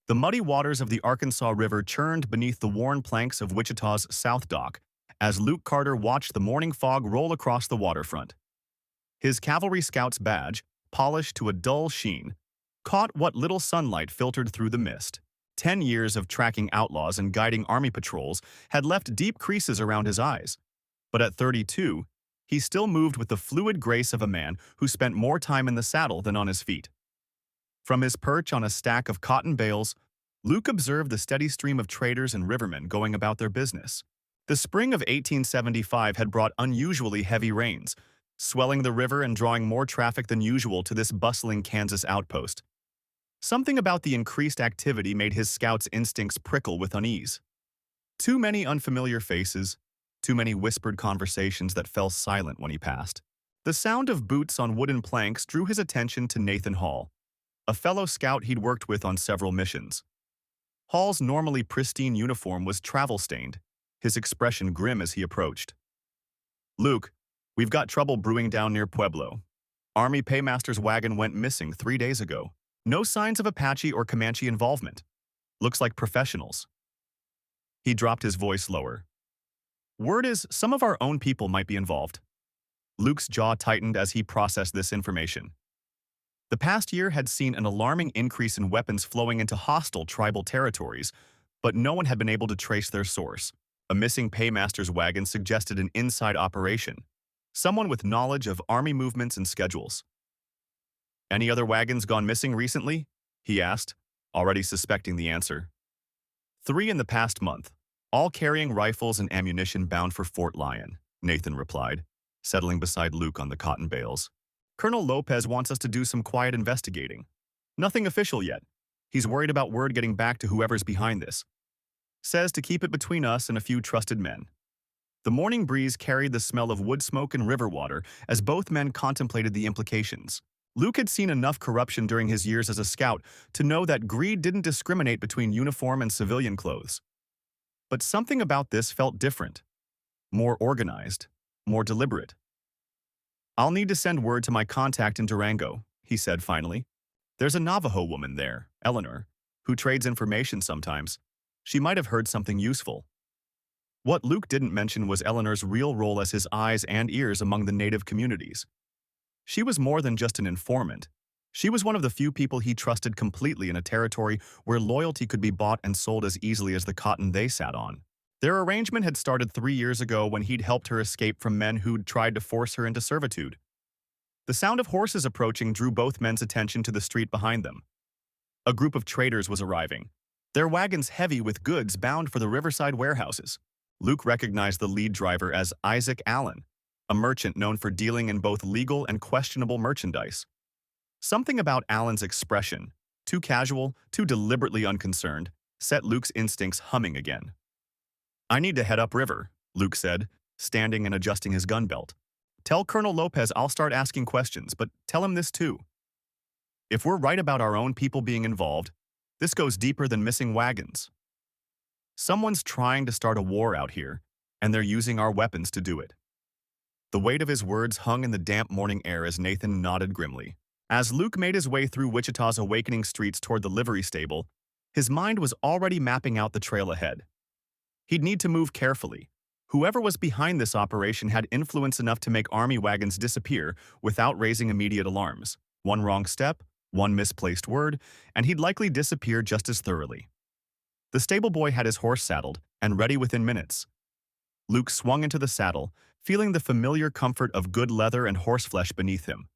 The muddy waters of the Arkansas River churned beneath the worn planks of Wichita's South Dock as Luke Carter watched the morning fog roll across the waterfront. His Cavalry Scout's badge, polished to a dull sheen, caught what little sunlight filtered through the mist. 10 years of tracking outlaws and guiding army patrols had left deep creases around his eyes. But at 32, he still moved with the fluid grace of a man who spent more time in the saddle than on his feet. From his perch on a stack of cotton bales, Luke observed the steady stream of traders and rivermen going about their business. The spring of 1875 had brought unusually heavy rains, swelling the river and drawing more traffic than usual to this bustling Kansas outpost. Something about the increased activity made his scout's instincts prickle with unease. Too many unfamiliar faces, too many whispered conversations that fell silent when he passed. The sound of boots on wooden planks drew his attention to Nathan Hall, a fellow scout he'd worked with on several missions. Hall's normally pristine uniform was travel-stained, his expression grim as he approached. "Luke, we've got trouble brewing down near Pueblo. Army paymaster's wagon went missing 3 days ago. No signs of Apache or Comanche involvement. Looks like professionals." He dropped his voice lower. "Word is some of our own people might be involved." Luke's jaw tightened as he processed this information. The past year had seen an alarming increase in weapons flowing into hostile tribal territories, but no one had been able to trace their source. A missing paymaster's wagon suggested an inside operation, someone with knowledge of army movements and schedules. "Any other wagons gone missing recently?" he asked, already suspecting the answer. "3 in the past month, all carrying rifles and ammunition bound for Fort Lyon," Nathan replied, settling beside Luke on the cotton bales. "Colonel Lopez wants us to do some quiet investigating. Nothing official yet. He's worried about word getting back to whoever's behind this. Says to keep it between us and a few trusted men." The morning breeze carried the smell of wood smoke and river water as both men contemplated the implications. Luke had seen enough corruption during his years as a scout to know that greed didn't discriminate between uniform and civilian clothes. But something about this felt different, more organized, more deliberate. "I'll need to send word to my contact in Durango," he said finally. "There's a Navajo woman there, Eleanor, who trades information sometimes. She might have heard something useful." What Luke didn't mention was Eleanor's real role as his eyes and ears among the native communities. She was more than just an informant. She was one of the few people he trusted completely in a territory where loyalty could be bought and sold as easily as the cotton they sat on. Their arrangement had started 3 years ago when he'd helped her escape from men who'd tried to force her into servitude. The sound of horses approaching drew both men's attention to the street behind them. A group of traders was arriving, their wagons heavy with goods bound for the riverside warehouses. Luke recognized the lead driver as Isaac Allen, a merchant known for dealing in both legal and questionable merchandise. Something about Allen's expression, too casual, too deliberately unconcerned, set Luke's instincts humming again. "I need to head upriver," Luke said, standing and adjusting his gun belt. "Tell Colonel Lopez I'll start asking questions, but tell him this too. If we're right about our own people being involved, this goes deeper than missing wagons. Someone's trying to start a war out here, and they're using our weapons to do it." The weight of his words hung in the damp morning air as Nathan nodded grimly. As Luke made his way through Wichita's awakening streets toward the livery stable, his mind was already mapping out the trail ahead. He'd need to move carefully. Whoever was behind this operation had influence enough to make army wagons disappear without raising immediate alarms. One wrong step, one misplaced word, and he'd likely disappear just as thoroughly. The stable boy had his horse saddled and ready within minutes. Luke swung into the saddle, feeling the familiar comfort of good leather and horseflesh beneath him.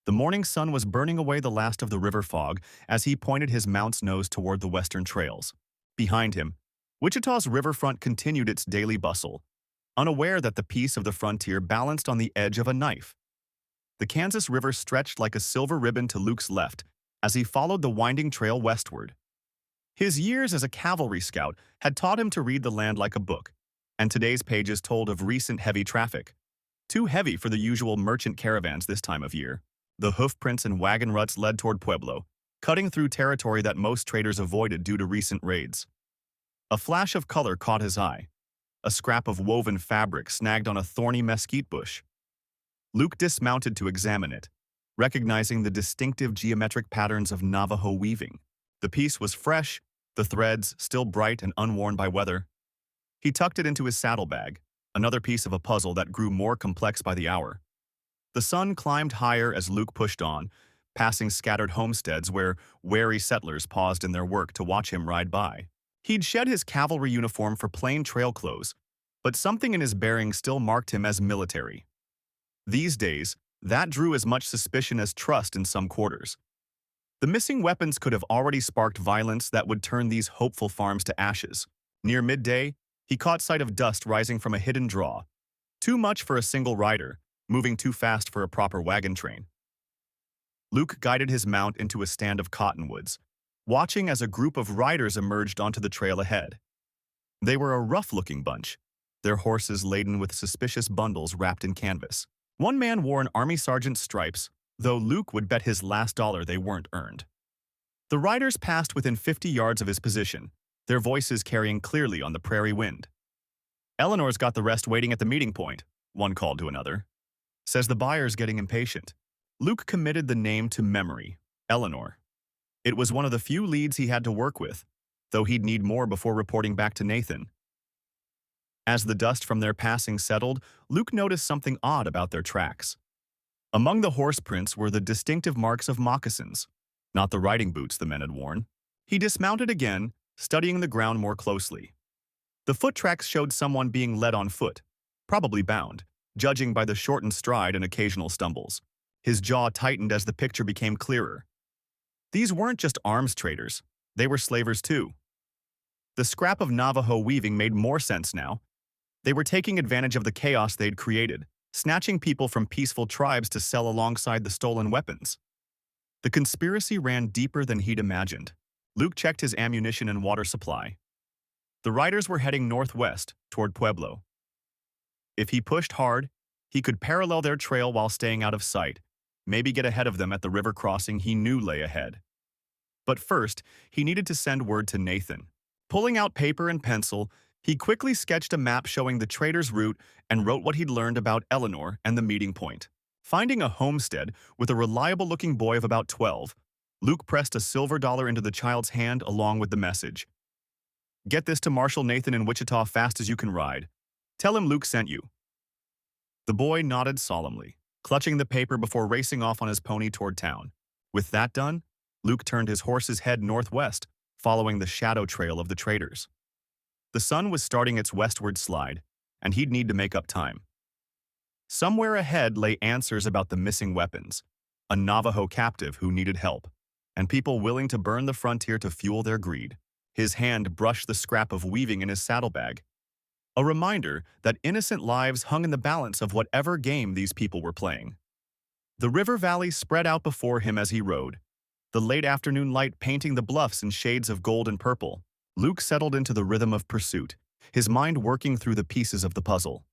The morning sun was burning away the last of the river fog as he pointed his mount's nose toward the western trails. Behind him, Wichita's riverfront continued its daily bustle, unaware that the peace of the frontier balanced on the edge of a knife. The Kansas River stretched like a silver ribbon to Luke's left as he followed the winding trail westward. His years as a cavalry scout had taught him to read the land like a book, and today's pages told of recent heavy traffic. Too heavy for the usual merchant caravans this time of year. The hoofprints and wagon ruts led toward Pueblo, cutting through territory that most traders avoided due to recent raids. A flash of color caught his eye, a scrap of woven fabric snagged on a thorny mesquite bush. Luke dismounted to examine it, recognizing the distinctive geometric patterns of Navajo weaving. The piece was fresh, the threads still bright and unworn by weather. He tucked it into his saddlebag, another piece of a puzzle that grew more complex by the hour. The sun climbed higher as Luke pushed on, passing scattered homesteads where wary settlers paused in their work to watch him ride by. He'd shed his cavalry uniform for plain trail clothes, but something in his bearing still marked him as military. These days, that drew as much suspicion as trust in some quarters. The missing weapons could have already sparked violence that would turn these hopeful farms to ashes. Near midday, he caught sight of dust rising from a hidden draw. Too much for a single rider, moving too fast for a proper wagon train. Luke guided his mount into a stand of cottonwoods, watching as a group of riders emerged onto the trail ahead. They were a rough-looking bunch, their horses laden with suspicious bundles wrapped in canvas. One man wore an army sergeant's stripes, though Luke would bet his last dollar they weren't earned. The riders passed within 50 yards of his position, their voices carrying clearly on the prairie wind. "Eleanor's got the rest waiting at the meeting point," one called to another. "Says the buyer's getting impatient." Luke committed the name to memory, Eleanor. It was one of the few leads he had to work with, though he'd need more before reporting back to Nathan. As the dust from their passing settled, Luke noticed something odd about their tracks. Among the horse prints were the distinctive marks of moccasins, not the riding boots the men had worn. He dismounted again, studying the ground more closely. The foot tracks showed someone being led on foot, probably bound, judging by the shortened stride and occasional stumbles. His jaw tightened as the picture became clearer. These weren't just arms traders, they were slavers too. The scrap of Navajo weaving made more sense now. They were taking advantage of the chaos they'd created, snatching people from peaceful tribes to sell alongside the stolen weapons. The conspiracy ran deeper than he'd imagined. Luke checked his ammunition and water supply. The riders were heading northwest, toward Pueblo. If he pushed hard, he could parallel their trail while staying out of sight, maybe get ahead of them at the river crossing he knew lay ahead. But first, he needed to send word to Nathan. Pulling out paper and pencil, he quickly sketched a map showing the trader's route and wrote what he'd learned about Eleanor and the meeting point. Finding a homestead with a reliable-looking boy of about 12, Luke pressed a silver dollar into the child's hand along with the message. "Get this to Marshal Nathan in Wichita fast as you can ride. Tell him Luke sent you." The boy nodded solemnly, clutching the paper before racing off on his pony toward town. With that done, Luke turned his horse's head northwest, following the shadow trail of the traders. The sun was starting its westward slide, and he'd need to make up time. Somewhere ahead lay answers about the missing weapons, a Navajo captive who needed help, and people willing to burn the frontier to fuel their greed. His hand brushed the scrap of weaving in his saddlebag, a reminder that innocent lives hung in the balance of whatever game these people were playing. The river valley spread out before him as he rode, the late afternoon light painting the bluffs in shades of gold and purple. Luke settled into the rhythm of pursuit, his mind working through the pieces of the puzzle.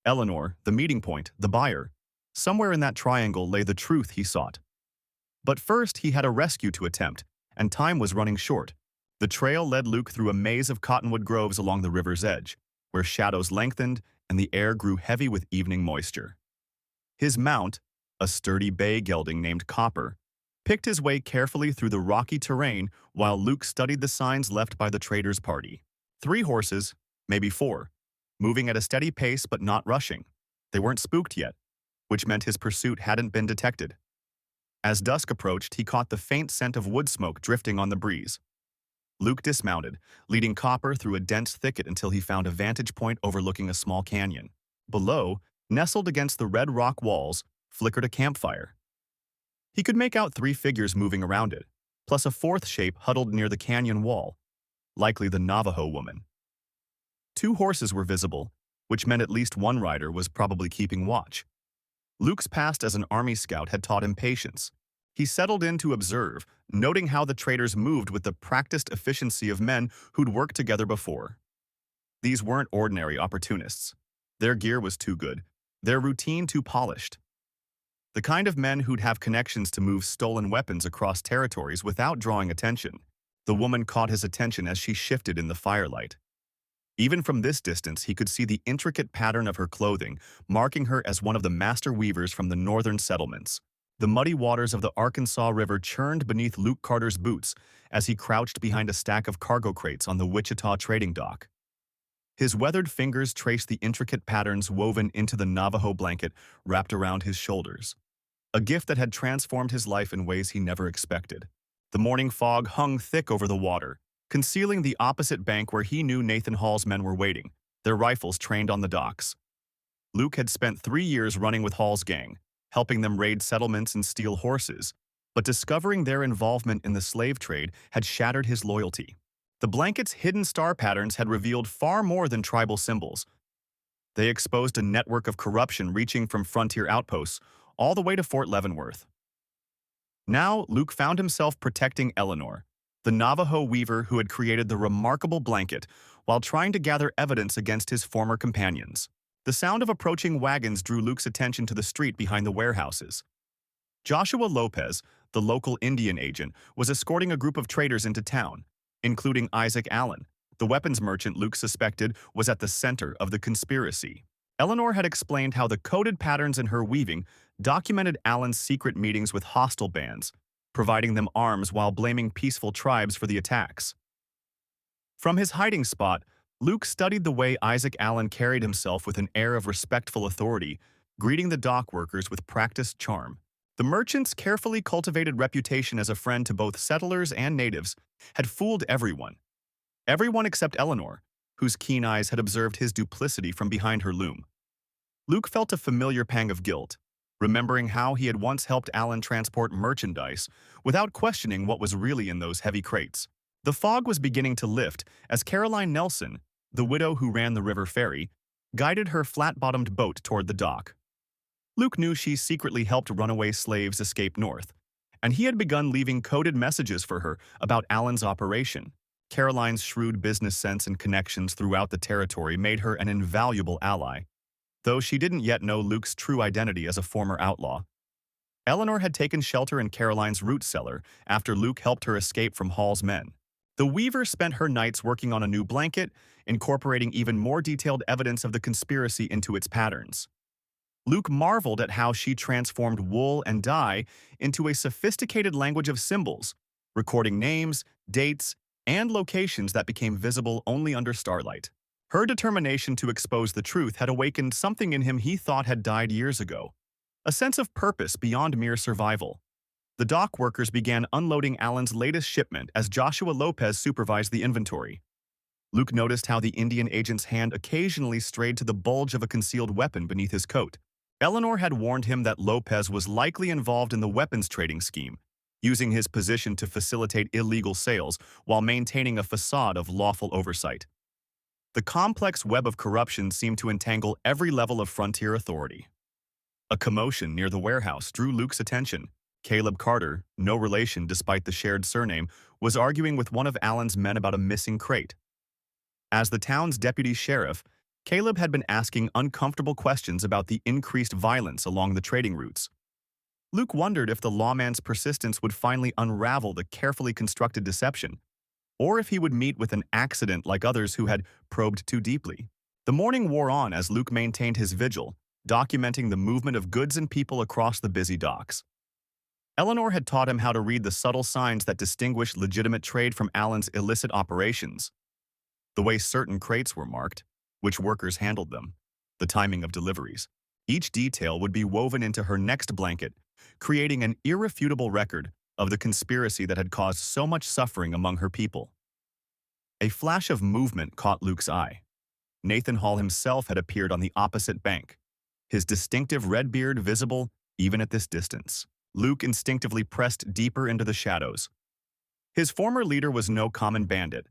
Eleanor, the meeting point, the buyer. Somewhere in that triangle lay the truth he sought. But first he had a rescue to attempt, and time was running short. The trail led Luke through a maze of cottonwood groves along the river's edge, where shadows lengthened and the air grew heavy with evening moisture. His mount, a sturdy bay gelding named Copper, picked his way carefully through the rocky terrain while Luke studied the signs left by the trader's party. 3 horses, maybe 4, moving at a steady pace but not rushing. They weren't spooked yet, which meant his pursuit hadn't been detected. As dusk approached, he caught the faint scent of wood smoke drifting on the breeze. Luke dismounted, leading Copper through a dense thicket until he found a vantage point overlooking a small canyon. Below, nestled against the red rock walls, flickered a campfire. He could make out 3 figures moving around it, plus a 4th shape huddled near the canyon wall, likely the Navajo woman. 2 horses were visible, which meant at least one rider was probably keeping watch. Luke's past as an army scout had taught him patience. He settled in to observe, noting how the traders moved with the practiced efficiency of men who'd worked together before. These weren't ordinary opportunists. Their gear was too good, their routine too polished. The kind of men who'd have connections to move stolen weapons across territories without drawing attention. The woman caught his attention as she shifted in the firelight. Even from this distance, he could see the intricate pattern of her clothing, marking her as one of the master weavers from the northern settlements. The muddy waters of the Arkansas River churned beneath Luke Carter's boots as he crouched behind a stack of cargo crates on the Wichita trading dock. His weathered fingers traced the intricate patterns woven into the Navajo blanket wrapped around his shoulders, a gift that had transformed his life in ways he never expected. The morning fog hung thick over the water, concealing the opposite bank where he knew Nathan Hall's men were waiting, their rifles trained on the docks. Luke had spent 3 years running with Hall's gang, helping them raid settlements and steal horses, but discovering their involvement in the slave trade had shattered his loyalty. The blanket's hidden star patterns had revealed far more than tribal symbols. They exposed a network of corruption reaching from frontier outposts all the way to Fort Leavenworth. Now, Luke found himself protecting Eleanor, the Navajo weaver who had created the remarkable blanket, while trying to gather evidence against his former companions. The sound of approaching wagons drew Luke's attention to the street behind the warehouses. Joshua Lopez, the local Indian agent, was escorting a group of traders into town, including Isaac Allen, the weapons merchant Luke suspected was at the center of the conspiracy. Eleanor had explained how the coded patterns in her weaving documented Allen's secret meetings with hostile bands, providing them arms while blaming peaceful tribes for the attacks. From his hiding spot, Luke studied the way Isaac Allen carried himself with an air of respectful authority, greeting the dock workers with practiced charm. The merchant's carefully cultivated reputation as a friend to both settlers and natives had fooled everyone. Everyone except Eleanor, whose keen eyes had observed his duplicity from behind her loom. Luke felt a familiar pang of guilt, remembering how he had once helped Allen transport merchandise without questioning what was really in those heavy crates. The fog was beginning to lift as Caroline Nelson, the widow who ran the river ferry, guided her flat-bottomed boat toward the dock. Luke knew she secretly helped runaway slaves escape north, and he had begun leaving coded messages for her about Allen's operation. Caroline's shrewd business sense and connections throughout the territory made her an invaluable ally, though she didn't yet know Luke's true identity as a former outlaw. Eleanor had taken shelter in Caroline's root cellar after Luke helped her escape from Hall's men. The weaver spent her nights working on a new blanket, incorporating even more detailed evidence of the conspiracy into its patterns. Luke marveled at how she transformed wool and dye into a sophisticated language of symbols, recording names, dates, and locations that became visible only under starlight. Her determination to expose the truth had awakened something in him he thought had died years ago, a sense of purpose beyond mere survival. The dock workers began unloading Allen's latest shipment as Joshua Lopez supervised the inventory. Luke noticed how the Indian agent's hand occasionally strayed to the bulge of a concealed weapon beneath his coat. Eleanor had warned him that Lopez was likely involved in the weapons trading scheme, using his position to facilitate illegal sales while maintaining a facade of lawful oversight. The complex web of corruption seemed to entangle every level of frontier authority. A commotion near the warehouse drew Luke's attention. Caleb Carter, no relation despite the shared surname, was arguing with one of Allen's men about a missing crate. As the town's deputy sheriff, Caleb had been asking uncomfortable questions about the increased violence along the trading routes. Luke wondered if the lawman's persistence would finally unravel the carefully constructed deception, or if he would meet with an accident like others who had probed too deeply. The morning wore on as Luke maintained his vigil, documenting the movement of goods and people across the busy docks. Eleanor had taught him how to read the subtle signs that distinguish legitimate trade from Allen's illicit operations. The way certain crates were marked, which workers handled them, the timing of deliveries. Each detail would be woven into her next blanket, creating an irrefutable record of the conspiracy that had caused so much suffering among her people. A flash of movement caught Luke's eye. Nathan Hall himself had appeared on the opposite bank, his distinctive red beard visible even at this distance. Luke instinctively pressed deeper into the shadows. His former leader was no common bandit.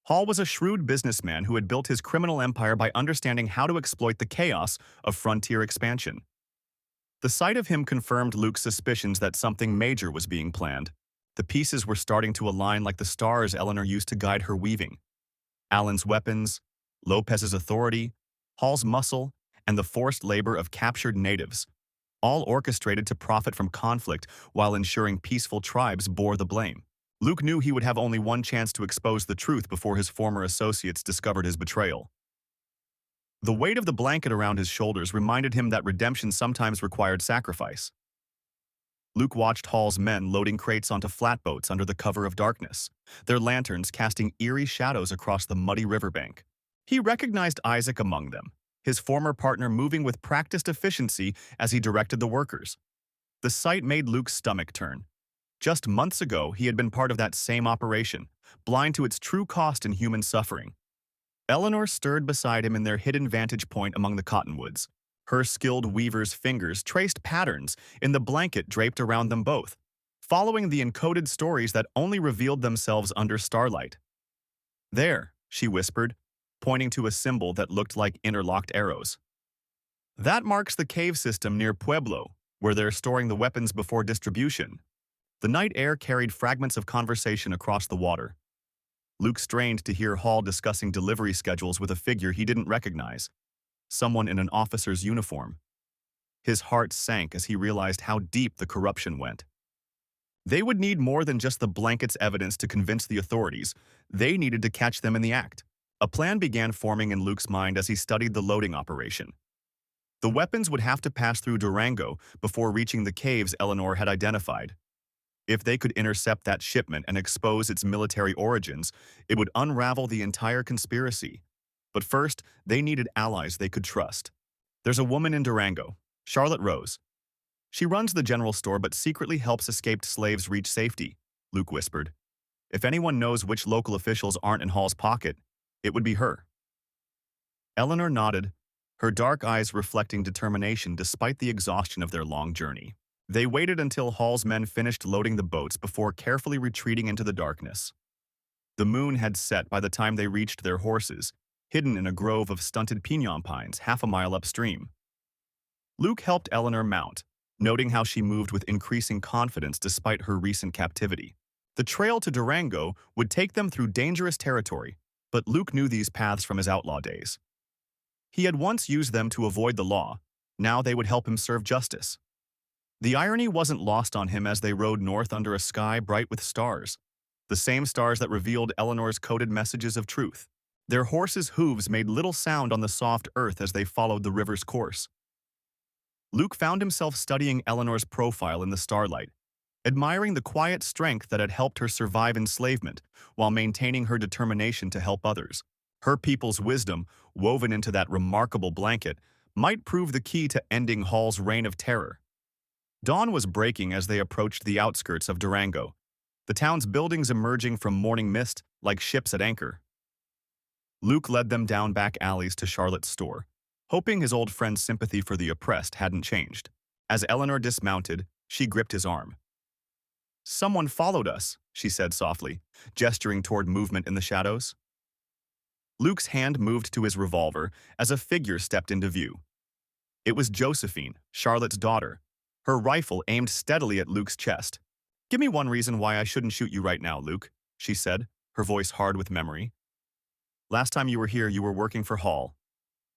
Hall was a shrewd businessman who had built his criminal empire by understanding how to exploit the chaos of frontier expansion. The sight of him confirmed Luke's suspicions that something major was being planned. The pieces were starting to align like the stars Eleanor used to guide her weaving. Allen's weapons, Lopez's authority, Hall's muscle, and the forced labor of captured natives, all orchestrated to profit from conflict while ensuring peaceful tribes bore the blame. Luke knew he would have only one chance to expose the truth before his former associates discovered his betrayal. The weight of the blanket around his shoulders reminded him that redemption sometimes required sacrifice. Luke watched Hall's men loading crates onto flatboats under the cover of darkness, their lanterns casting eerie shadows across the muddy riverbank. He recognized Isaac among them, his former partner moving with practiced efficiency as he directed the workers. The sight made Luke's stomach turn. Just months ago, he had been part of that same operation, blind to its true cost in human suffering. Eleanor stirred beside him in their hidden vantage point among the cottonwoods. Her skilled weaver's fingers traced patterns in the blanket draped around them both, following the encoded stories that only revealed themselves under starlight. "There," she whispered, pointing to a symbol that looked like interlocked arrows. "That marks the cave system near Pueblo, where they're storing the weapons before distribution." The night air carried fragments of conversation across the water. Luke strained to hear Hall discussing delivery schedules with a figure he didn't recognize, someone in an officer's uniform. His heart sank as he realized how deep the corruption went. They would need more than just the blanket's evidence to convince the authorities. They needed to catch them in the act. A plan began forming in Luke's mind as he studied the loading operation. The weapons would have to pass through Durango before reaching the caves Eleanor had identified. If they could intercept that shipment and expose its military origins, it would unravel the entire conspiracy. But first, they needed allies they could trust. "There's a woman in Durango, Charlotte Rose. She runs the general store but secretly helps escaped slaves reach safety," Luke whispered. "If anyone knows which local officials aren't in Hall's pocket, it would be her." Eleanor nodded, her dark eyes reflecting determination despite the exhaustion of their long journey. They waited until Hall's men finished loading the boats before carefully retreating into the darkness. The moon had set by the time they reached their horses, hidden in a grove of stunted piñon pines half a mile upstream. Luke helped Eleanor mount, noting how she moved with increasing confidence despite her recent captivity. The trail to Durango would take them through dangerous territory, but Luke knew these paths from his outlaw days. He had once used them to avoid the law. Now they would help him serve justice. The irony wasn't lost on him as they rode north under a sky bright with stars, the same stars that revealed Eleanor's coded messages of truth. Their horses' hooves made little sound on the soft earth as they followed the river's course. Luke found himself studying Eleanor's profile in the starlight, admiring the quiet strength that had helped her survive enslavement while maintaining her determination to help others. Her people's wisdom, woven into that remarkable blanket, might prove the key to ending Hall's reign of terror. Dawn was breaking as they approached the outskirts of Durango, the town's buildings emerging from morning mist like ships at anchor. Luke led them down back alleys to Charlotte's store, hoping his old friend's sympathy for the oppressed hadn't changed. As Eleanor dismounted, she gripped his arm. "Someone followed us," she said softly, gesturing toward movement in the shadows. Luke's hand moved to his revolver as a figure stepped into view. It was Josephine, Charlotte's daughter, her rifle aimed steadily at Luke's chest. "Give me one reason why I shouldn't shoot you right now, Luke," she said, her voice hard with memory. "Last time you were here, you were working for Hall."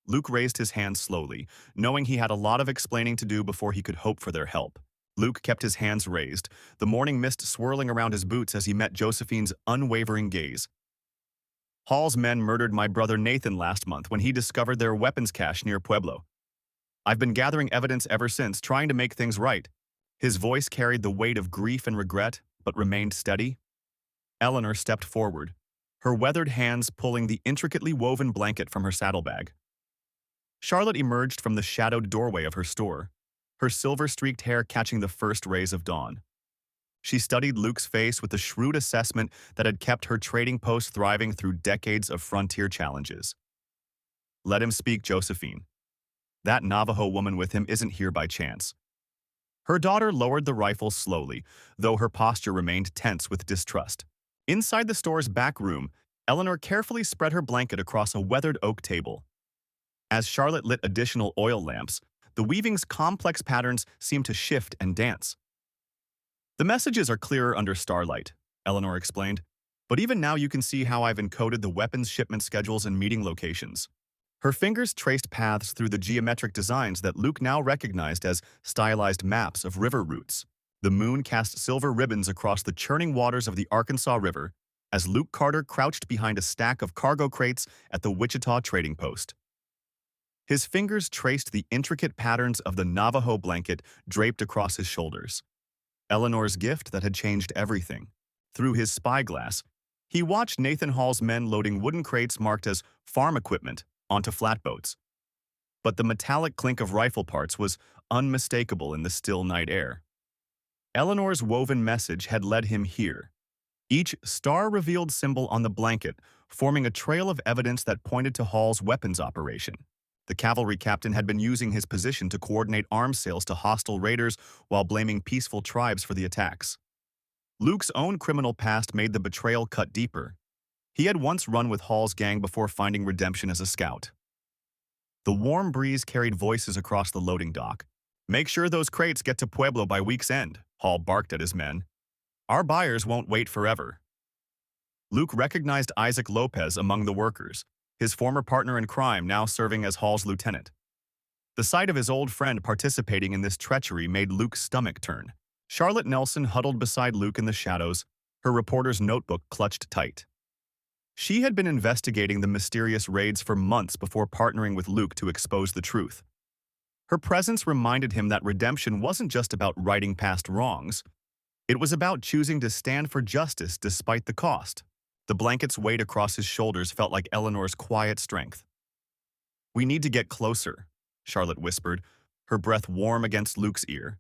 Luke raised his hand slowly, knowing he had a lot of explaining to do before he could hope for their help. Luke kept his hands raised, the morning mist swirling around his boots as he met Josephine's unwavering gaze. "Hall's men murdered my brother Nathan last month when he discovered their weapons cache near Pueblo. I've been gathering evidence ever since, trying to make things right." His voice carried the weight of grief and regret, but remained steady. Eleanor stepped forward, her weathered hands pulling the intricately woven blanket from her saddlebag. Charlotte emerged from the shadowed doorway of her store, her silver-streaked hair catching the first rays of dawn. She studied Luke's face with the shrewd assessment that had kept her trading post thriving through decades of frontier challenges. "Let him speak, Josephine. That Navajo woman with him isn't here by chance." Her daughter lowered the rifle slowly, though her posture remained tense with distrust. Inside the store's back room, Eleanor carefully spread her blanket across a weathered oak table. As Charlotte lit additional oil lamps, the weaving's complex patterns seemed to shift and dance. "The messages are clearer under starlight," Eleanor explained, "but even now you can see how I've encoded the weapons shipment schedules and meeting locations." Her fingers traced paths through the geometric designs that Luke now recognized as stylized maps of river routes. The moon cast silver ribbons across the churning waters of the Arkansas River as Luke Carter crouched behind a stack of cargo crates at the Wichita trading post. His fingers traced the intricate patterns of the Navajo blanket draped across his shoulders. Eleanor's gift that had changed everything. Through his spyglass, he watched Nathan Hall's men loading wooden crates marked as farm equipment onto flatboats. But the metallic clink of rifle parts was unmistakable in the still night air. Eleanor's woven message had led him here, each star-revealed symbol on the blanket forming a trail of evidence that pointed to Hall's weapons operation. The cavalry captain had been using his position to coordinate arms sales to hostile raiders while blaming peaceful tribes for the attacks. Luke's own criminal past made the betrayal cut deeper. He had once run with Hall's gang before finding redemption as a scout. The warm breeze carried voices across the loading dock. "Make sure those crates get to Pueblo by week's end," Hall barked at his men. "Our buyers won't wait forever." Luke recognized Isaac Lopez among the workers, his former partner in crime now serving as Hall's lieutenant. The sight of his old friend participating in this treachery made Luke's stomach turn. Charlotte Nelson huddled beside Luke in the shadows, her reporter's notebook clutched tight. She had been investigating the mysterious raids for months before partnering with Luke to expose the truth. Her presence reminded him that redemption wasn't just about righting past wrongs. It was about choosing to stand for justice despite the cost. The blanket's weight across his shoulders felt like Eleanor's quiet strength. "We need to get closer," Charlotte whispered, her breath warm against Luke's ear.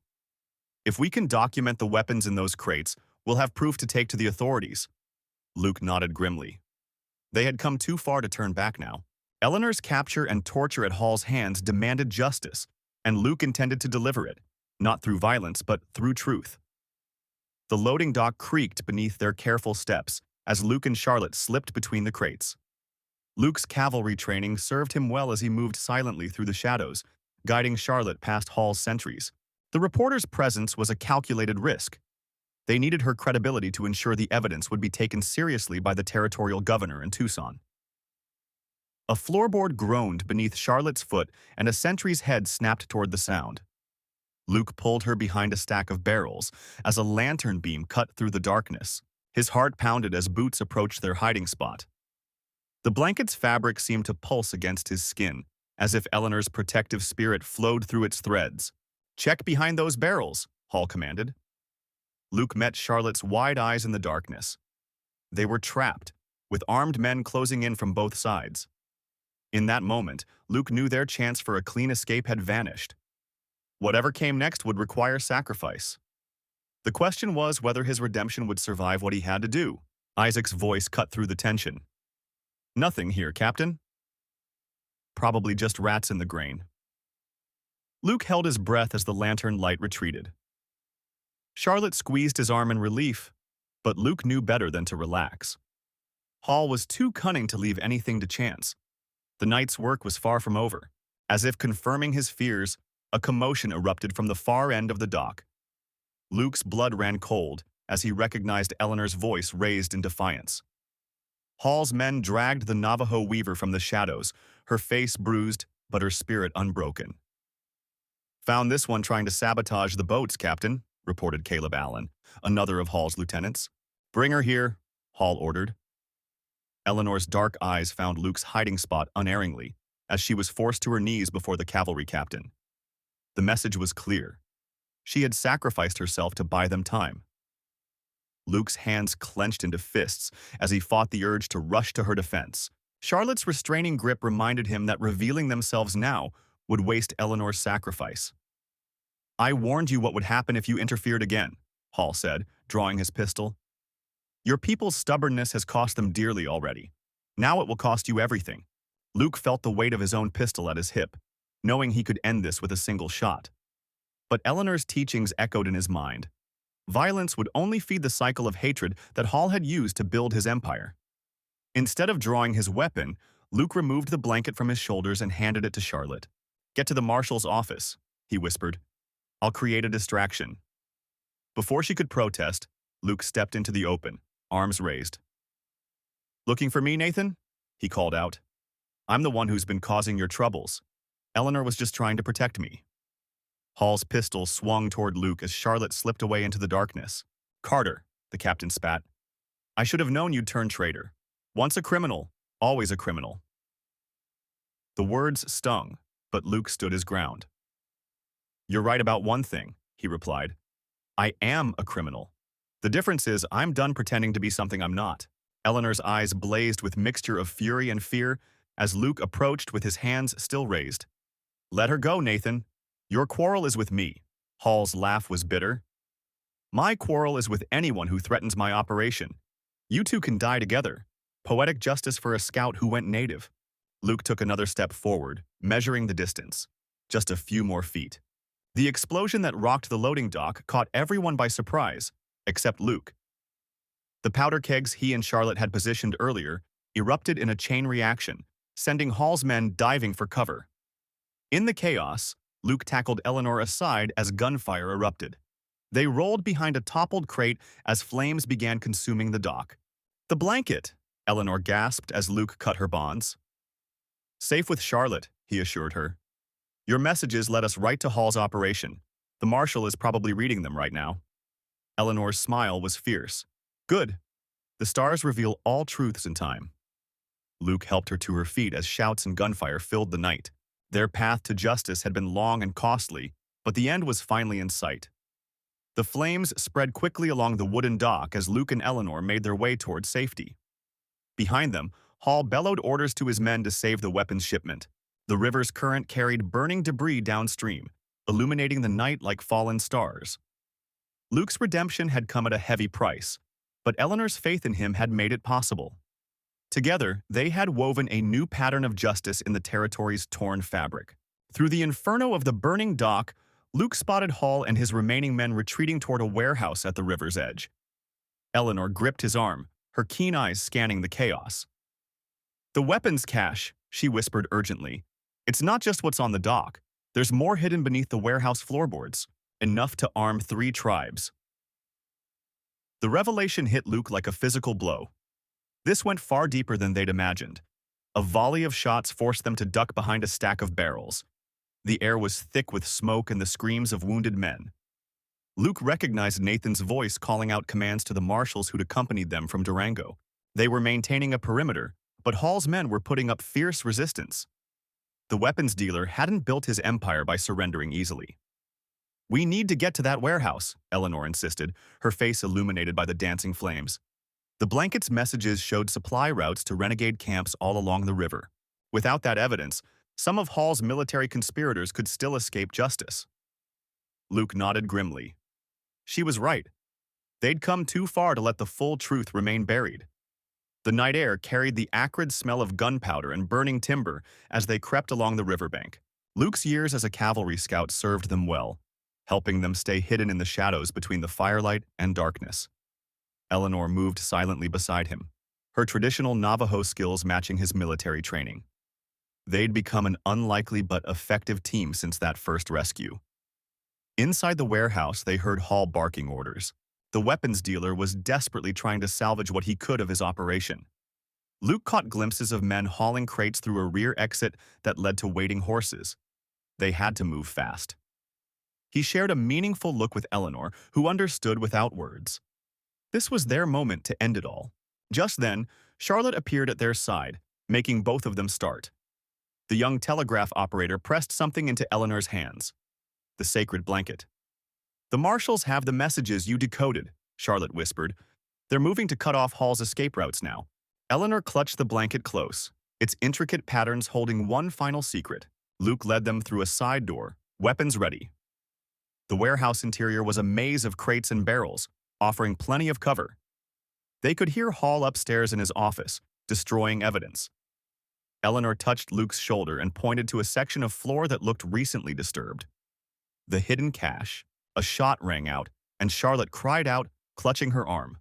"If we can document the weapons in those crates, we'll have proof to take to the authorities." Luke nodded grimly. They had come too far to turn back now. Eleanor's capture and torture at Hall's hands demanded justice, and Luke intended to deliver it, not through violence but through truth. The loading dock creaked beneath their careful steps as Luke and Charlotte slipped between the crates. Luke's cavalry training served him well as he moved silently through the shadows, guiding Charlotte past Hall's sentries. The reporter's presence was a calculated risk. They needed her credibility to ensure the evidence would be taken seriously by the territorial governor in Tucson. A floorboard groaned beneath Charlotte's foot and a sentry's head snapped toward the sound. Luke pulled her behind a stack of barrels as a lantern beam cut through the darkness. His heart pounded as boots approached their hiding spot. The blanket's fabric seemed to pulse against his skin, as if Eleanor's protective spirit flowed through its threads. "Check behind those barrels," Hall commanded. Luke met Charlotte's wide eyes in the darkness. They were trapped, with armed men closing in from both sides. In that moment, Luke knew their chance for a clean escape had vanished. Whatever came next would require sacrifice. The question was whether his redemption would survive what he had to do. Isaac's voice cut through the tension. "Nothing here, Captain." "Probably just rats in the grain." Luke held his breath as the lantern light retreated. Charlotte squeezed his arm in relief, but Luke knew better than to relax. Hall was too cunning to leave anything to chance. The night's work was far from over. As if confirming his fears, a commotion erupted from the far end of the dock. Luke's blood ran cold as he recognized Eleanor's voice raised in defiance. Hall's men dragged the Navajo weaver from the shadows, her face bruised but her spirit unbroken. "Found this one trying to sabotage the boats, Captain," reported Caleb Allen, another of Hall's lieutenants. "Bring her here," Hall ordered. Eleanor's dark eyes found Luke's hiding spot unerringly, as she was forced to her knees before the cavalry captain. The message was clear. She had sacrificed herself to buy them time. Luke's hands clenched into fists as he fought the urge to rush to her defense. Charlotte's restraining grip reminded him that revealing themselves now would waste Eleanor's sacrifice. "I warned you what would happen if you interfered again," Hall said, drawing his pistol. "Your people's stubbornness has cost them dearly already. Now it will cost you everything." Luke felt the weight of his own pistol at his hip, knowing he could end this with a single shot. But Eleanor's teachings echoed in his mind. Violence would only feed the cycle of hatred that Hall had used to build his empire. Instead of drawing his weapon, Luke removed the blanket from his shoulders and handed it to Charlotte. "Get to the marshal's office," he whispered. "I'll create a distraction." Before she could protest, Luke stepped into the open, arms raised. "Looking for me, Nathan?" he called out. "I'm the one who's been causing your troubles. Eleanor was just trying to protect me." Hall's pistol swung toward Luke as Charlotte slipped away into the darkness. "Carter," the captain spat. "I should have known you'd turn traitor. Once a criminal, always a criminal." The words stung, but Luke stood his ground. "You're right about one thing," he replied. I am a criminal. The difference is I'm done pretending to be something I'm not. Eleanor's eyes blazed with mixture of fury and fear as Luke approached with his hands still raised. Let her go, Nathan. Your quarrel is with me. Hall's laugh was bitter. My quarrel is with anyone who threatens my operation. You two can die together. Poetic justice for a scout who went native. Luke took another step forward, measuring the distance. Just a few more feet. The explosion that rocked the loading dock caught everyone by surprise, except Luke. The powder kegs he and Charlotte had positioned earlier erupted in a chain reaction, sending Hall's men diving for cover. In the chaos, Luke tackled Eleanor aside as gunfire erupted. They rolled behind a toppled crate as flames began consuming the dock. The blanket, Eleanor gasped as Luke cut her bonds. Safe with Charlotte, he assured her. Your messages led us right to Hall's operation. The marshal is probably reading them right now. Eleanor's smile was fierce. Good. The stars reveal all truths in time. Luke helped her to her feet as shouts and gunfire filled the night. Their path to justice had been long and costly, but the end was finally in sight. The flames spread quickly along the wooden dock as Luke and Eleanor made their way toward safety. Behind them, Hall bellowed orders to his men to save the weapons shipment. The river's current carried burning debris downstream, illuminating the night like fallen stars. Luke's redemption had come at a heavy price, but Eleanor's faith in him had made it possible. Together, they had woven a new pattern of justice in the territory's torn fabric. Through the inferno of the burning dock, Luke spotted Hall and his remaining men retreating toward a warehouse at the river's edge. Eleanor gripped his arm, her keen eyes scanning the chaos. The weapons cache, she whispered urgently. It's not just what's on the dock. There's more hidden beneath the warehouse floorboards, enough to arm 3 tribes. The revelation hit Luke like a physical blow. This went far deeper than they'd imagined. A volley of shots forced them to duck behind a stack of barrels. The air was thick with smoke and the screams of wounded men. Luke recognized Nathan's voice calling out commands to the marshals who'd accompanied them from Durango. They were maintaining a perimeter, but Hall's men were putting up fierce resistance. The weapons dealer hadn't built his empire by surrendering easily. We need to get to that warehouse, Eleanor insisted, her face illuminated by the dancing flames. The blanket's messages showed supply routes to renegade camps all along the river. Without that evidence, some of Hall's military conspirators could still escape justice. Luke nodded grimly. She was right. They'd come too far to let the full truth remain buried. The night air carried the acrid smell of gunpowder and burning timber as they crept along the riverbank. Luke's years as a cavalry scout served them well, helping them stay hidden in the shadows between the firelight and darkness. Eleanor moved silently beside him, her traditional Navajo skills matching his military training. They'd become an unlikely but effective team since that first rescue. Inside the warehouse, they heard Hall barking orders. The weapons dealer was desperately trying to salvage what he could of his operation. Luke caught glimpses of men hauling crates through a rear exit that led to waiting horses. They had to move fast. He shared a meaningful look with Eleanor, who understood without words. This was their moment to end it all. Just then, Charlotte appeared at their side, making both of them start. The young telegraph operator pressed something into Eleanor's hands. The sacred blanket. The marshals have the messages you decoded, Charlotte whispered. They're moving to cut off Hall's escape routes now. Eleanor clutched the blanket close, its intricate patterns holding one final secret. Luke led them through a side door, weapons ready. The warehouse interior was a maze of crates and barrels, offering plenty of cover. They could hear Hall upstairs in his office, destroying evidence. Eleanor touched Luke's shoulder and pointed to a section of floor that looked recently disturbed. The hidden cache. A shot rang out, and Charlotte cried out, clutching her arm.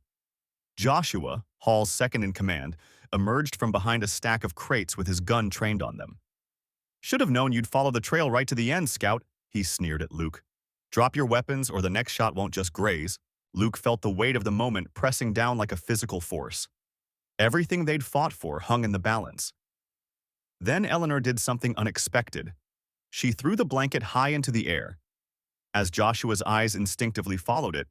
Joshua, Hall's second-in-command, emerged from behind a stack of crates with his gun trained on them. Should have known you'd follow the trail right to the end, Scout, he sneered at Luke. Drop your weapons or the next shot won't just graze. Luke felt the weight of the moment pressing down like a physical force. Everything they'd fought for hung in the balance. Then Eleanor did something unexpected. She threw the blanket high into the air. As Joshua's eyes instinctively followed it,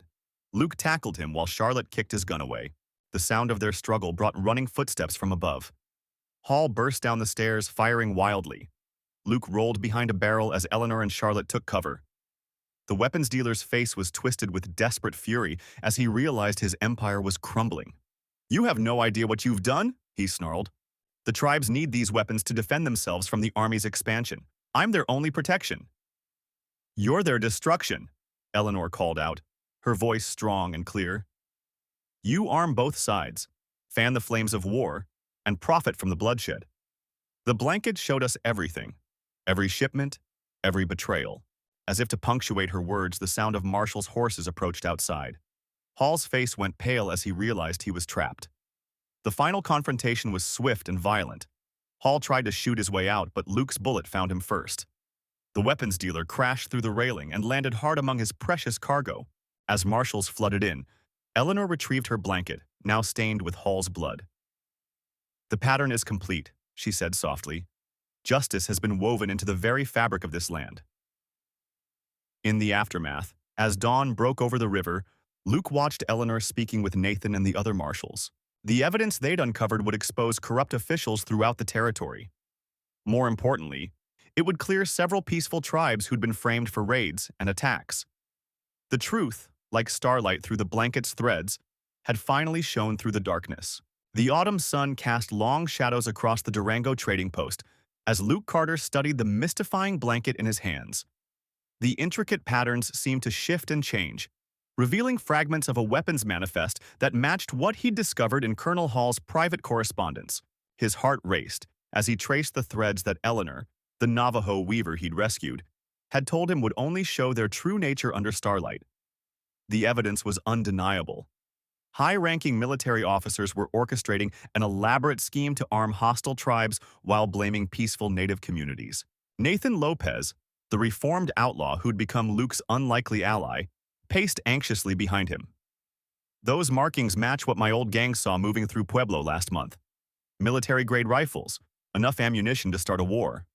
Luke tackled him while Charlotte kicked his gun away. The sound of their struggle brought running footsteps from above. Hall burst down the stairs, firing wildly. Luke rolled behind a barrel as Eleanor and Charlotte took cover. The weapons dealer's face was twisted with desperate fury as he realized his empire was crumbling. "You have no idea what you've done," he snarled. "The tribes need these weapons to defend themselves from the army's expansion. I'm their only protection." "You're their destruction," Eleanor called out, her voice strong and clear. "You arm both sides, fan the flames of war, and profit from the bloodshed." The blanket showed us everything, every shipment, every betrayal. As if to punctuate her words, the sound of Marshall's horses approached outside. Hall's face went pale as he realized he was trapped. The final confrontation was swift and violent. Hall tried to shoot his way out, but Luke's bullet found him first. The weapons dealer crashed through the railing and landed hard among his precious cargo. As marshals flooded in, Eleanor retrieved her blanket, now stained with Hall's blood. "The pattern is complete," she said softly. "Justice has been woven into the very fabric of this land." In the aftermath, as dawn broke over the river, Luke watched Eleanor speaking with Nathan and the other marshals. The evidence they'd uncovered would expose corrupt officials throughout the territory. More importantly, it would clear several peaceful tribes who'd been framed for raids and attacks. The truth, like starlight through the blanket's threads, had finally shone through the darkness. The autumn sun cast long shadows across the Durango trading post as Luke Carter studied the mystifying blanket in his hands. The intricate patterns seemed to shift and change, revealing fragments of a weapons manifest that matched what he'd discovered in Colonel Hall's private correspondence. His heart raced as he traced the threads that Eleanor, the Navajo weaver he'd rescued, had told him would only show their true nature under starlight. The evidence was undeniable. High-ranking military officers were orchestrating an elaborate scheme to arm hostile tribes while blaming peaceful native communities. Nathan Lopez, the reformed outlaw who'd become Luke's unlikely ally, paced anxiously behind him. "Those markings match what my old gang saw moving through Pueblo last month. Military-grade rifles, enough ammunition to start a war."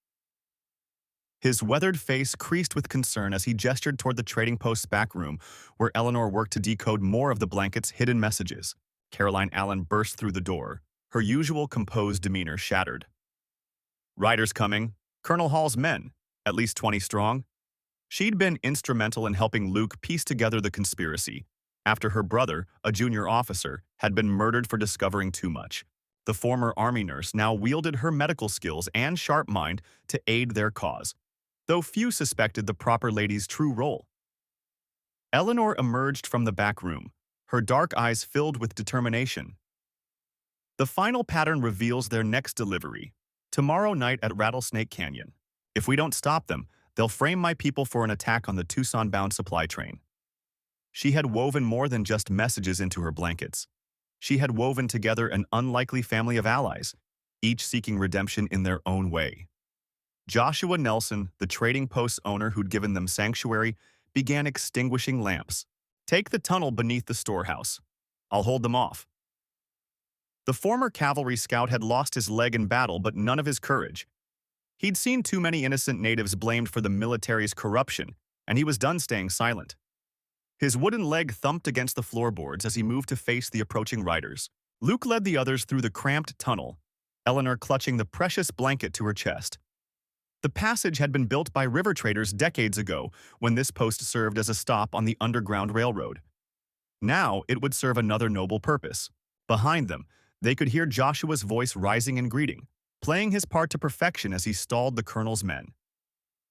His weathered face creased with concern as he gestured toward the trading post's back room, where Eleanor worked to decode more of the blanket's hidden messages. Caroline Allen burst through the door, her usual composed demeanor shattered. "Riders coming, Colonel Hall's men, at least 20 strong." She'd been instrumental in helping Luke piece together the conspiracy, after her brother, a junior officer, had been murdered for discovering too much. The former army nurse now wielded her medical skills and sharp mind to aid their cause, though few suspected the proper lady's true role. Eleanor emerged from the back room, her dark eyes filled with determination. "The final pattern reveals their next delivery, tomorrow night at Rattlesnake Canyon. If we don't stop them, they'll frame my people for an attack on the Tucson-bound supply train." She had woven more than just messages into her blankets. She had woven together an unlikely family of allies, each seeking redemption in their own way. Joshua Nelson, the trading post's owner who'd given them sanctuary, began extinguishing lamps. "Take the tunnel beneath the storehouse. I'll hold them off." The former cavalry scout had lost his leg in battle, but none of his courage. He'd seen too many innocent natives blamed for the military's corruption, and he was done staying silent. His wooden leg thumped against the floorboards as he moved to face the approaching riders. Luke led the others through the cramped tunnel, Eleanor clutching the precious blanket to her chest. The passage had been built by river traders decades ago when this post served as a stop on the Underground Railroad. Now it would serve another noble purpose. Behind them, they could hear Joshua's voice rising in greeting, playing his part to perfection as he stalled the colonel's men.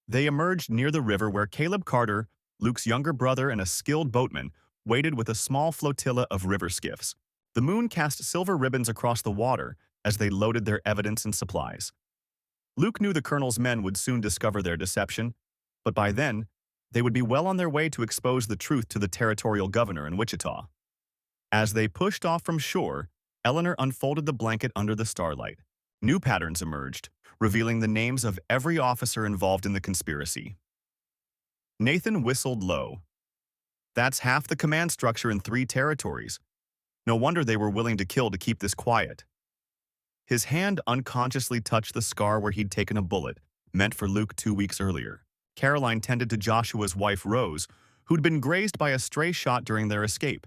They emerged near the river where Caleb Carter, Luke's younger brother and a skilled boatman, waited with a small flotilla of river skiffs. The moon cast silver ribbons across the water as they loaded their evidence and supplies. Luke knew the colonel's men would soon discover their deception, but by then, they would be well on their way to expose the truth to the territorial governor in Wichita. As they pushed off from shore, Eleanor unfolded the blanket under the starlight. New patterns emerged, revealing the names of every officer involved in the conspiracy. Nathan whistled low. "That's half the command structure in 3 territories. No wonder they were willing to kill to keep this quiet." His hand unconsciously touched the scar where he'd taken a bullet, meant for Luke 2 weeks earlier. Caroline tended to Joshua's wife Rose, who'd been grazed by a stray shot during their escape.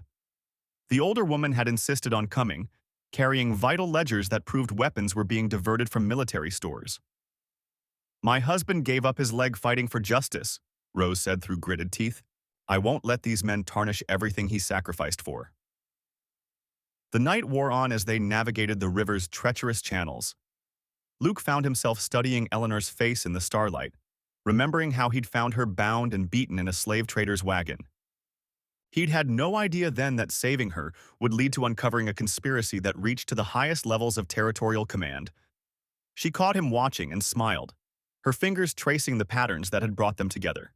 The older woman had insisted on coming, carrying vital ledgers that proved weapons were being diverted from military stores. "My husband gave up his leg fighting for justice," Rose said through gritted teeth. I won't let these men tarnish everything he sacrificed for. The night wore on as they navigated the river's treacherous channels. Luke found himself studying Eleanor's face in the starlight, remembering how he'd found her bound and beaten in a slave trader's wagon. He'd had no idea then that saving her would lead to uncovering a conspiracy that reached to the highest levels of territorial command. She caught him watching and smiled, her fingers tracing the patterns that had brought them together.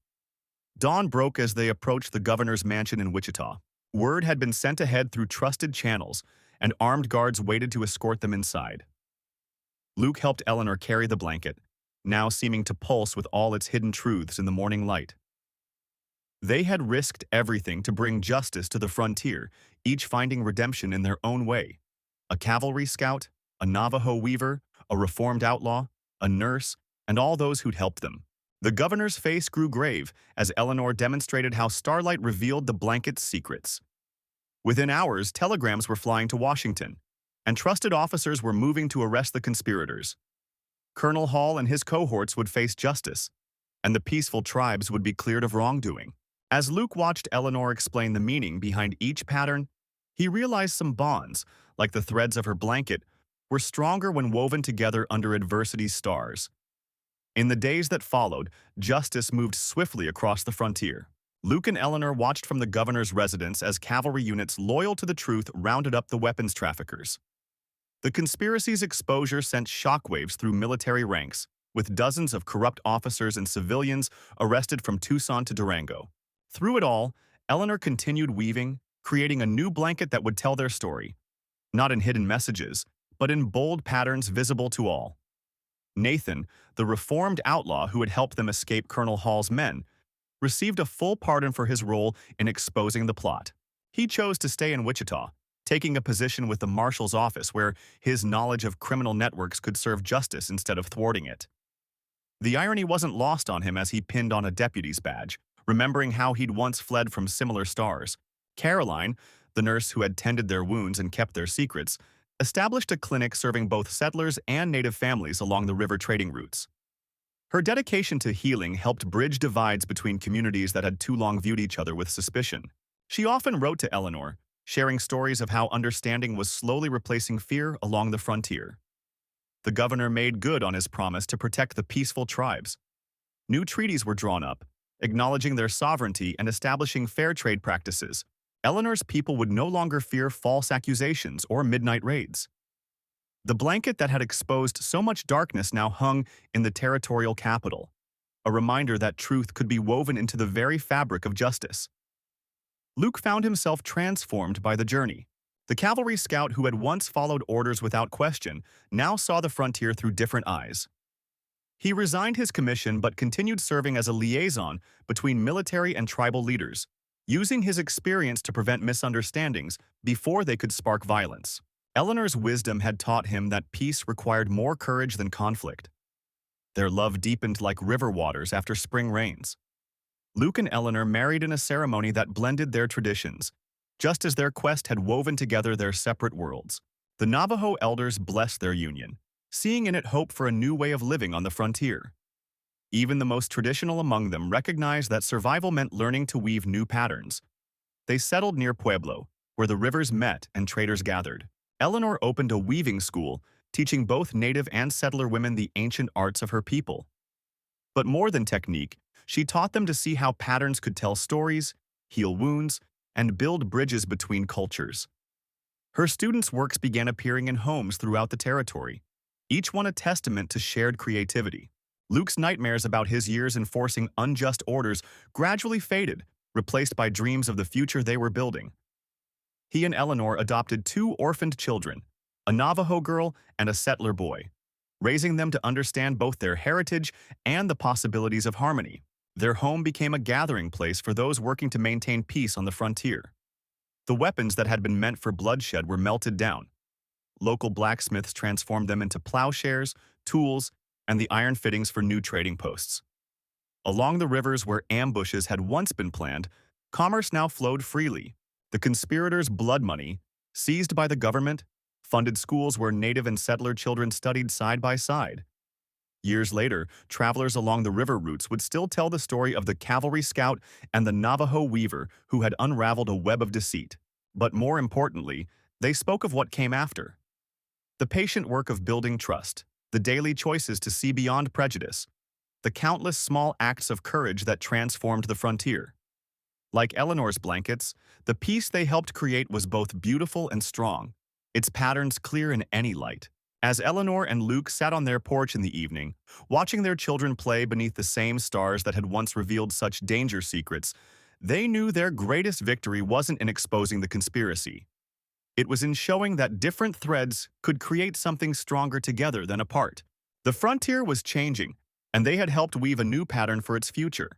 Dawn broke as they approached the governor's mansion in Wichita. Word had been sent ahead through trusted channels, and armed guards waited to escort them inside. Luke helped Eleanor carry the blanket, now seeming to pulse with all its hidden truths in the morning light. They had risked everything to bring justice to the frontier, each finding redemption in their own way. A cavalry scout, a Navajo weaver, a reformed outlaw, a nurse, and all those who'd helped them. The governor's face grew grave as Eleanor demonstrated how Starlight revealed the blanket's secrets. Within hours, telegrams were flying to Washington, and trusted officers were moving to arrest the conspirators. Colonel Hall and his cohorts would face justice, and the peaceful tribes would be cleared of wrongdoing. As Luke watched Eleanor explain the meaning behind each pattern, he realized some bonds, like the threads of her blanket, were stronger when woven together under adversity's stars. In the days that followed, justice moved swiftly across the frontier. Luke and Eleanor watched from the governor's residence as cavalry units loyal to the truth rounded up the weapons traffickers. The conspiracy's exposure sent shockwaves through military ranks, with dozens of corrupt officers and civilians arrested from Tucson to Durango. Through it all, Eleanor continued weaving, creating a new blanket that would tell their story, not in hidden messages, but in bold patterns visible to all. Nathan, the reformed outlaw who had helped them escape Colonel Hall's men, received a full pardon for his role in exposing the plot. He chose to stay in Wichita, taking a position with the marshal's office where his knowledge of criminal networks could serve justice instead of thwarting it. The irony wasn't lost on him as he pinned on a deputy's badge, remembering how he'd once fled from similar stars. Caroline, the nurse who had tended their wounds and kept their secrets, established a clinic serving both settlers and native families along the river trading routes. Her dedication to healing helped bridge divides between communities that had too long viewed each other with suspicion. She often wrote to Eleanor, sharing stories of how understanding was slowly replacing fear along the frontier. The governor made good on his promise to protect the peaceful tribes. New treaties were drawn up, acknowledging their sovereignty and establishing fair trade practices. Eleanor's people would no longer fear false accusations or midnight raids. The blanket that had exposed so much darkness now hung in the territorial capital, a reminder that truth could be woven into the very fabric of justice. Luke found himself transformed by the journey. The cavalry scout who had once followed orders without question now saw the frontier through different eyes. He resigned his commission but continued serving as a liaison between military and tribal leaders, using his experience to prevent misunderstandings before they could spark violence. Eleanor's wisdom had taught him that peace required more courage than conflict. Their love deepened like river waters after spring rains. Luke and Eleanor married in a ceremony that blended their traditions, just as their quest had woven together their separate worlds. The Navajo elders blessed their union, seeing in it hope for a new way of living on the frontier. Even the most traditional among them recognized that survival meant learning to weave new patterns. They settled near Pueblo, where the rivers met and traders gathered. Eleanor opened a weaving school, teaching both native and settler women the ancient arts of her people. But more than technique, she taught them to see how patterns could tell stories, heal wounds, and build bridges between cultures. Her students' works began appearing in homes throughout the territory, each one a testament to shared creativity. Luke's nightmares about his years enforcing unjust orders gradually faded, replaced by dreams of the future they were building. He and Eleanor adopted 2 orphaned children, a Navajo girl and a settler boy, raising them to understand both their heritage and the possibilities of harmony. Their home became a gathering place for those working to maintain peace on the frontier. The weapons that had been meant for bloodshed were melted down. Local blacksmiths transformed them into plowshares, tools, and the iron fittings for new trading posts. Along the rivers where ambushes had once been planned, commerce now flowed freely. The conspirators' blood money, seized by the government, funded schools where native and settler children studied side by side. Years later, travelers along the river routes would still tell the story of the cavalry scout and the Navajo weaver who had unraveled a web of deceit. But more importantly, they spoke of what came after. The patient work of building trust, the daily choices to see beyond prejudice, the countless small acts of courage that transformed the frontier. Like Eleanor's blankets, the piece they helped create was both beautiful and strong, its patterns clear in any light. As Eleanor and Luke sat on their porch in the evening, watching their children play beneath the same stars that had once revealed such danger secrets, they knew their greatest victory wasn't in exposing the conspiracy. It was in showing that different threads could create something stronger together than apart. The frontier was changing, and they had helped weave a new pattern for its future.